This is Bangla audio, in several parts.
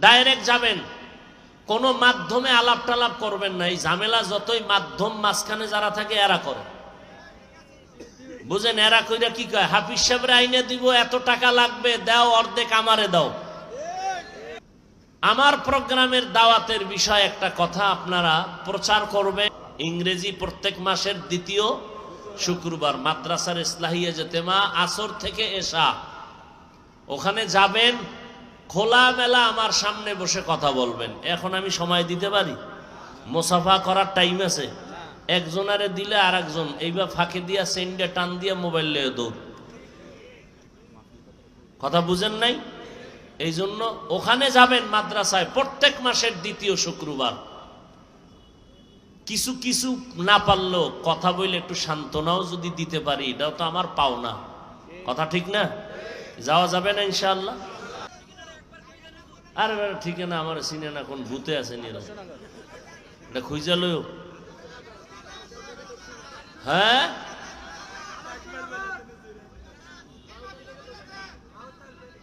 ডাইরেক্ট যাবেন, কোনো মাধ্যমে আলাপ টালাপ করবেন না। এই ঝামেলা যতই মাধ্যম মাঝখানে যারা থাকে এরা করে, বুঝেন? এরা কইরা কি কয়, হাফিজ সাহেবের আইনে দিব, এত টাকা লাগবে, দাও অর্ধেক আমারে দাও। আমার প্রোগ্রামের দাওয়াতের বিষয় একটা কথা আপনারা প্রচার করবেন। ইংরেজি প্রত্যেক মাসের দ্বিতীয় শুক্রবার মাদ্রাসার ইসলাহিয়া ইজতেমা আসর থেকে এশা, ওখানে যাবেন। খোলামেলা আমার সামনে বসে কথা বলবেন। এখন আমি সময় দিতে পারি? মোসাফা করার টাইম আছে? একজনারে দিলে আর একজন এইবার ফাঁকে দিয়া সেন্ডে টান দিয়া মোবাইল লিয়ে দৌড়। কথা বুঝেন নাই? এই জন্য ওখানে যাবেন মাদ্রাসায় প্রত্যেক মাসের দ্বিতীয় শুক্রবার। কিছু কিছু না পারলেও কথা বলে একটু সান্ত্বনাও যদি দিতে পারি, এটাও তো আমার পাওনা। কথা ঠিক না? যাওয়া যাবে না ইনশাআল্লাহ? আরে ঠিক না, আমার চিনে না, কোন ভূতে আছে নিরা, এটা খুঁজাল। হ্যাঁ,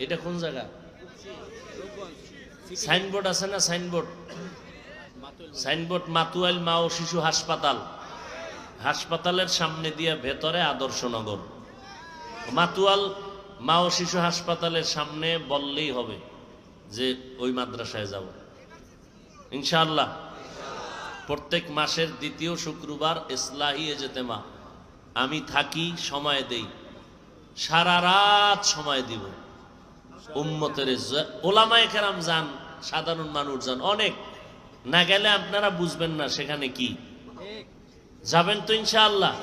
এটা কোন জায়গা? সাইনবোর্ড আছে না? সাইনবোর্ড, সাইনবোর্ড মাতুয়াইল মা ও শিশু হাসপাতাল, হাসপাতালের সামনে দিয়ে ভেতরে আদর্শনগর। মাতুয়াল মা ও শিশু হাসপাতালের সামনে বললেই হবে যে ওই মাদ্রাসায় যাব ইনশাআল্লাহ। প্রত্যেক মাসের দ্বিতীয় শুক্রবার ইসলাহি ইজতেমা আমি থাকি, সময় দেই, সারা রাত সময় দিব। উম্মতের ওলামায়ে কেরাম যান, সাধারণ মানুষ যান, অনেক না গেলে আপনারা বুঝবেন না সেখানে কি। যাবেন তো ইনশাআল্লাহ?